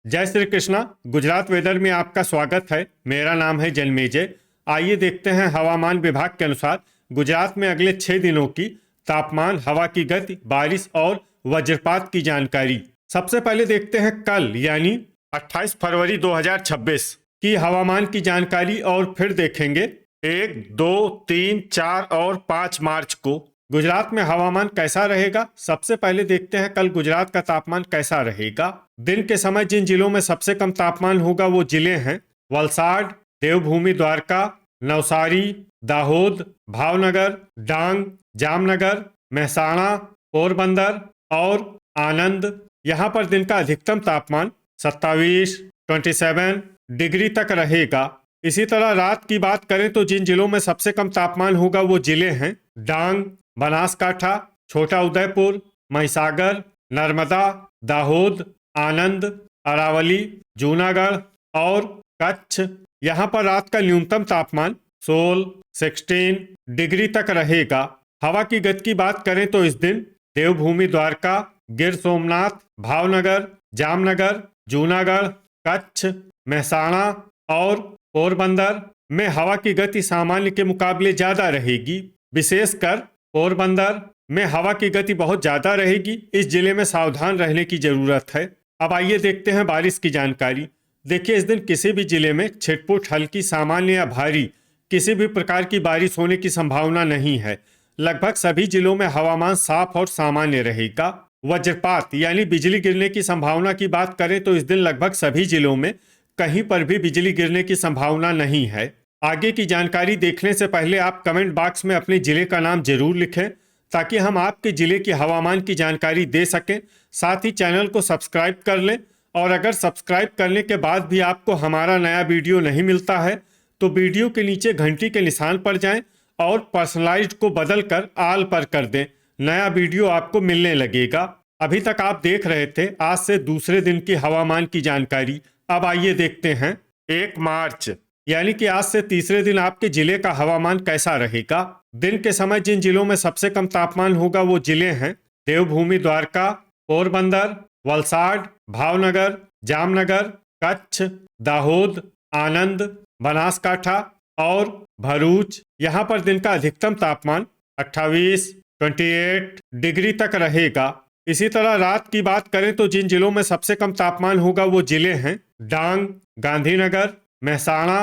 जय श्री कृष्णा। गुजरात वेदर में आपका स्वागत है। मेरा नाम है जन्मेजय। आइए देखते हैं हवामान विभाग के अनुसार गुजरात में अगले 6 दिनों की तापमान, हवा की गति, बारिश और वज्रपात की जानकारी। सबसे पहले देखते हैं कल यानी 28 फरवरी 2026 की हवामान की जानकारी और फिर देखेंगे 1, 2, 3, 4 और 5 मार्च को गुजरात में हवामान कैसा रहेगा। सबसे पहले देखते हैं कल गुजरात का तापमान कैसा रहेगा। दिन के समय जिन जिलों में सबसे कम तापमान होगा वो जिले हैं वलसाड, देवभूमि द्वारका, नवसारी, दाहोद, भावनगर, डांग, जामनगर, मेहसाणा, पोरबंदर और आनंद। यहाँ पर दिन का अधिकतम तापमान 27 डिग्री तक रहेगा। इसी तरह रात की बात करें तो जिन जिलों में सबसे कम तापमान होगा वो जिले हैं डांग, बनासकाठा, छोटा उदयपुर, महिसागर, नर्मदा, दाहोद, आनंद, अरावली, जूनागढ़ और कच्छ। यहाँ पर रात का न्यूनतम तापमान 16 डिग्री तक रहेगा। हवा की गति की बात करें तो इस दिन देवभूमि द्वारका, गिर सोमनाथ, भावनगर, जामनगर, जूनागढ़, कच्छ, मेहसाणा और पोरबंदर में हवा की गति सामान्य के मुकाबले ज्यादा रहेगी। विशेषकर पोरबंदर में हवा की गति बहुत ज्यादा रहेगी। इस जिले में सावधान रहने की जरूरत है। अब आइए देखते हैं बारिश की जानकारी। देखिए, इस दिन किसी भी जिले में छिटपुट, हल्की, सामान्य या भारी किसी भी प्रकार की बारिश होने की संभावना नहीं है। लगभग सभी जिलों में हवामान साफ और सामान्य रहेगा। वज्रपात यानी बिजली गिरने की संभावना की बात करें तो इस दिन लगभग सभी जिलों में कहीं पर भी बिजली गिरने की संभावना नहीं है। आगे की जानकारी देखने से पहले आप कमेंट बॉक्स में अपने जिले का नाम जरूर लिखें ताकि हम आपके जिले की हवामान की जानकारी दे सकें। साथ ही चैनल को सब्सक्राइब कर लें और अगर सब्सक्राइब करने के बाद भी आपको हमारा नया वीडियो नहीं मिलता है तो वीडियो के नीचे घंटी के निशान पर जाएं और पर्सनलाइज्ड को बदलकर आल पर कर दें। नया वीडियो आपको मिलने लगेगा। अभी तक आप देख रहे थे आज से दूसरे दिन की हवामान की जानकारी। अब आइए देखते हैं 1 मार्च यानी कि आज से तीसरे दिन आपके जिले का हवामान कैसा रहेगा। दिन के समय जिन जिलों में सबसे कम तापमान होगा वो जिले हैं देवभूमि द्वारका, पोरबंदर, वलसाड, भावनगर, जामनगर, कच्छ, दाहोद, आनंद, बनासकाठा और भरूच। यहाँ पर दिन का अधिकतम तापमान 28 डिग्री तक रहेगा। इसी तरह रात की बात करें तो जिन जिलों में सबसे कम तापमान होगा वो जिले हैं डांग, गांधीनगर, मेहसाणा,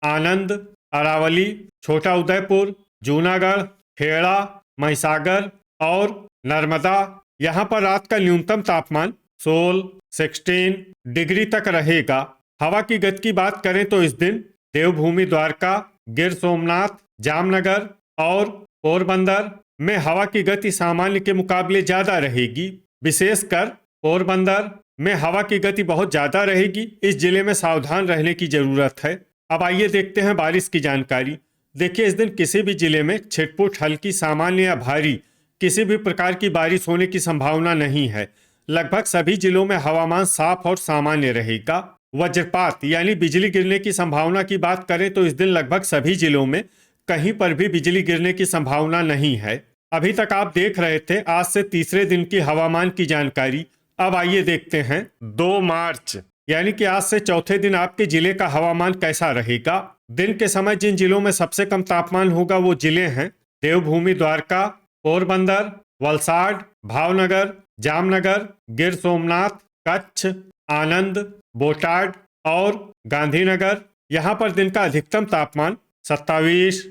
आनंद, अरावली, छोटा उदयपुर, जूनागढ़, खेड़ा, महिसागर और नर्मदा। यहाँ पर रात का न्यूनतम तापमान 16 डिग्री तक रहेगा। हवा की गति की बात करें तो इस दिन देवभूमि द्वारका, गिर सोमनाथ, जामनगर और पोरबंदर में हवा की गति सामान्य के मुकाबले ज्यादा रहेगी। विशेषकर पोरबंदर में हवा की गति बहुत ज्यादा रहेगी। इस जिले में सावधान रहने की जरूरत है। अब आइए देखते हैं बारिश की जानकारी। देखिए, इस दिन किसी भी जिले में छिटपुट, हल्की, सामान्य या भारी किसी भी प्रकार की बारिश होने की संभावना नहीं है। लगभग सभी जिलों में हवामान साफ और सामान्य रहेगा। वज्रपात यानी बिजली गिरने की संभावना की बात करें तो इस दिन लगभग सभी जिलों में कहीं पर भी बिजली गिरने की संभावना नहीं है। अभी तक आप देख रहे थे आज से तीसरे दिन की हवामान की जानकारी। अब आइए देखते हैं 2 मार्च यानी कि आज से चौथे दिन आपके जिले का हवामान कैसा रहेगा। दिन के समय जिन जिलों में सबसे कम तापमान होगा वो जिले हैं देवभूमि द्वारका, पोरबंदर, वलसाड, भावनगर, जामनगर, गिर सोमनाथ, कच्छ, आनंद, बोटाड और गांधीनगर। यहाँ पर दिन का अधिकतम तापमान 27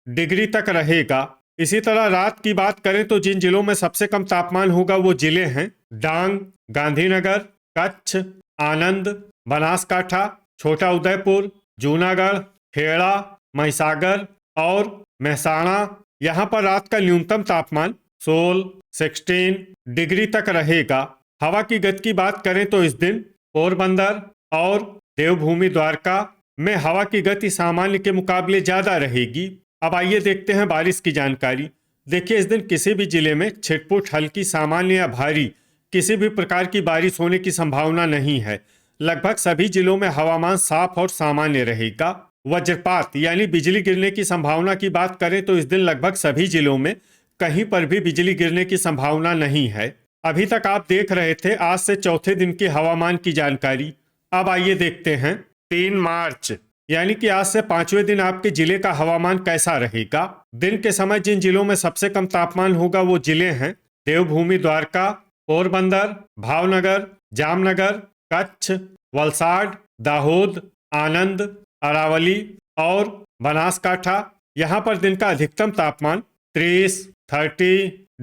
डिग्री तक रहेगा। इसी तरह रात की बात करें तो जिन जिलों में सबसे कम तापमान होगा वो जिले हैं डांग, गांधीनगर, कच्छ, आनंद, बनासकाठा, छोटा उदयपुर, जूनागढ़, खेड़ा, महिसागर और मेहसाणा। यहाँ पर रात का न्यूनतम तापमान 16 डिग्री तक रहेगा। हवा की गति की बात करें तो इस दिन पोरबंदर और देवभूमि द्वारका में हवा की गति सामान्य के मुकाबले ज्यादा रहेगी। अब आइए देखते हैं बारिश की जानकारी। देखिए, इस दिन किसी भी जिले में छिटपुट, हल्की, सामान्य या भारी किसी भी प्रकार की बारिश होने की संभावना नहीं है। लगभग सभी जिलों में हवामान साफ और सामान्य रहेगा। वज्रपात यानी बिजली गिरने की संभावना की बात करें तो इस दिन लगभग सभी जिलों में कहीं पर भी बिजली गिरने की संभावना नहीं है। अभी तक आप देख रहे थे आज से चौथे दिन की हवामान की जानकारी। अब आइए देखते हैं 3 मार्च यानी कि आज से 5वें दिन आपके जिले का हवामान कैसा रहेगा। दिन के समय जिन जिलों में सबसे कम तापमान होगा वो जिले हैं देवभूमि द्वारका, पोरबंदर, भावनगर, जामनगर, कच्छ, वलसाड, दाहोद, आनंद, अरावली और बनासकाठा। यहाँ पर दिन का अधिकतम तापमान 30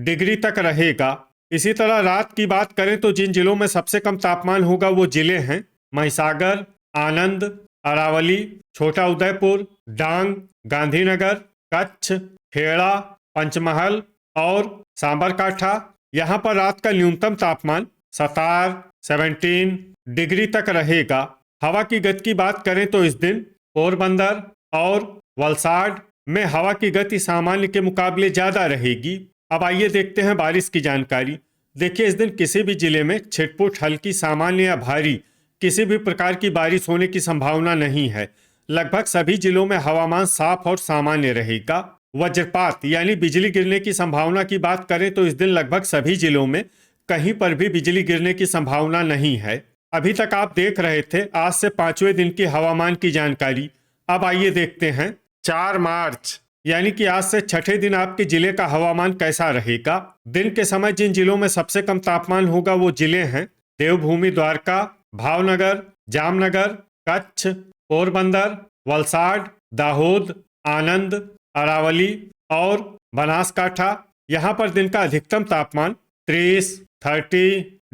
डिग्री तक रहेगा। इसी तरह रात की बात करें तो जिन जिलों में सबसे कम तापमान होगा वो जिले हैं महिसागर, आनंद, अरावली, छोटा उदयपुर, डांग, गांधीनगर, कच्छ, खेड़ा, पंचमहल और सांबरकाठा। यहाँ पर रात का न्यूनतम तापमान 17 डिग्री तक रहेगा। हवा की गति की बात करें तो इस दिन पोरबंदर और वलसाड में हवा की गति सामान्य के मुकाबले ज्यादा रहेगी। अब आइए देखते हैं बारिश की जानकारी। देखिए इस दिन किसी भी जिले में छिटपुट हल्की सामान्य या भारी किसी भी प्रकार की बारिश होने की संभावना नहीं है। लगभग सभी जिलों में हवामान साफ और सामान्य रहेगा। वज्रपात यानी बिजली गिरने की संभावना की बात करें तो इस दिन लगभग सभी जिलों में कहीं पर भी बिजली गिरने की संभावना नहीं है। अभी तक आप देख रहे थे आज से 5वें दिन की हवामान की जानकारी। अब आइए देखते हैं 4 मार्च यानी कि आज से छठे दिन आपके जिले का हवामान कैसा रहेगा। दिन के समय जिन जिलों में सबसे कम तापमान होगा वो जिले हैं देवभूमि द्वारका, भावनगर, जामनगर, कच्छ, पोरबंदर, वलसाड, दाहोद, आनंद, अरावली और बनासकाठा। यहाँ पर दिन का अधिकतम तापमान 30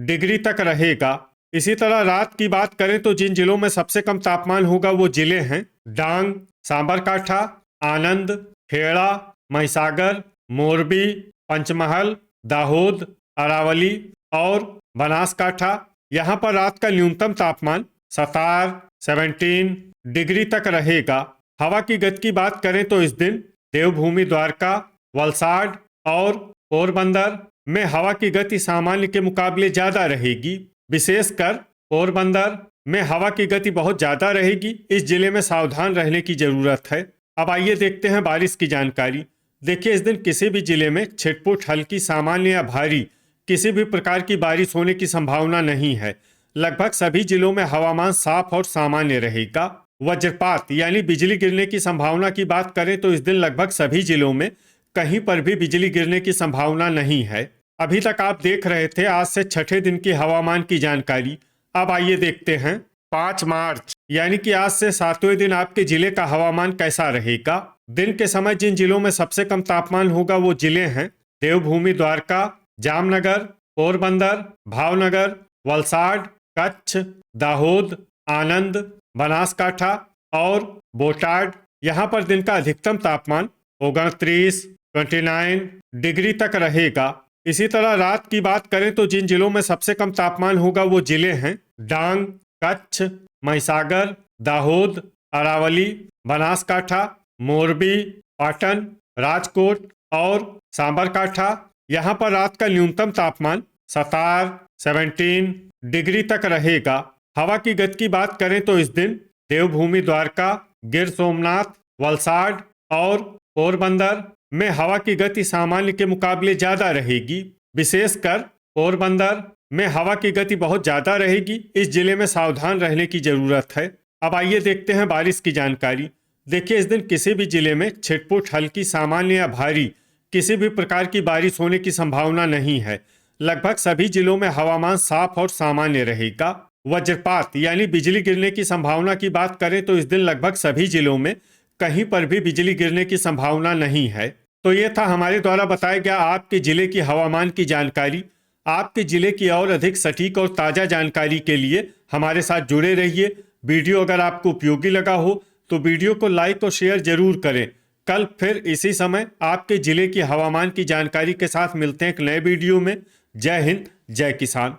डिग्री तक रहेगा। इसी तरह रात की बात करें तो जिन जिलों में सबसे कम तापमान होगा वो जिले हैं डांग, सांबरकाठा, आनंद, खेड़ा, महिसागर, मोरबी, पंचमहल, दाहोद, अरावली और बनासकाठा। यहाँ पर रात का न्यूनतम तापमान 17 डिग्री तक रहेगा। हवा की गति की बात करें तो इस दिन देवभूमि द्वारका, वलसाड और पोरबंदर में हवा की गति सामान्य के मुकाबले ज्यादा रहेगी। विशेषकर पोरबंदर में हवा की गति बहुत ज्यादा रहेगी। इस जिले में सावधान रहने की जरूरत है। अब आइए देखते हैं बारिश की जानकारी। देखिए इस दिन किसी भी जिले में छिटपुट हल्की सामान्य या भारी किसी भी प्रकार की बारिश होने की संभावना नहीं है। लगभग सभी जिलों में हवामान साफ और सामान्य रहेगा। वज्रपात यानी बिजली गिरने की संभावना की बात करें तो इस दिन लगभग सभी जिलों में कहीं पर भी बिजली गिरने की संभावना नहीं है। अभी तक आप देख रहे थे आज से छठे दिन की हवामान की जानकारी। अब आइए देखते हैं 5 मार्च यानी कि आज से 7वें दिन आपके जिले का हवामान कैसा रहेगा। दिन के समय जिन जिलों में सबसे कम तापमान होगा वो जिले हैं देवभूमि द्वारका, जामनगर, पोरबंदर, भावनगर, वलसाड, कच्छ, दाहोद, आनंद, बनासकाठा और बोटाड। यहाँ पर दिन का अधिकतम तापमान 29 डिग्री तक रहेगा। इसी तरह रात की बात करें तो जिन जिलों में सबसे कम तापमान होगा वो जिले हैं डांग, कच्छ, महिसागर, दाहोद, अरावली, बनासकाठा, मोरबी, पाटन, राजकोट और सांबरकाठा। यहाँ पर रात का न्यूनतम तापमान 17 डिग्री तक रहेगा। हवा की गति की बात करें तो इस दिन देवभूमि द्वारका, गिर सोमनाथ, वलसाड और पोरबंदर में हवा की गति सामान्य के मुकाबले ज्यादा रहेगी। विशेषकर पोरबंदर में हवा की गति बहुत ज्यादा रहेगी। इस जिले में सावधान रहने की जरूरत है। अब आइए देखते हैं बारिश की जानकारी। देखिए इस दिन किसी भी जिले में छिटपुट हल्की सामान्य या भारी किसी भी प्रकार की बारिश होने की संभावना नहीं है। लगभग सभी जिलों में हवामान साफ और सामान्य रहेगा। वज्रपात यानी बिजली गिरने की संभावना की बात करें तो इस दिन लगभग सभी जिलों में कहीं पर भी बिजली गिरने की संभावना नहीं है। तो ये था हमारे द्वारा बताया गया आपके जिले की हवामान की जानकारी। आपके जिले की और अधिक सटीक और ताज़ा जानकारी के लिए हमारे साथ जुड़े रहिए। वीडियो अगर आपको उपयोगी लगा हो तो वीडियो को लाइक और शेयर जरूर करें। कल फिर इसी समय आपके जिले की हवामान की जानकारी के साथ मिलते हैं एक नए वीडियो में। जय हिंद, जय किसान।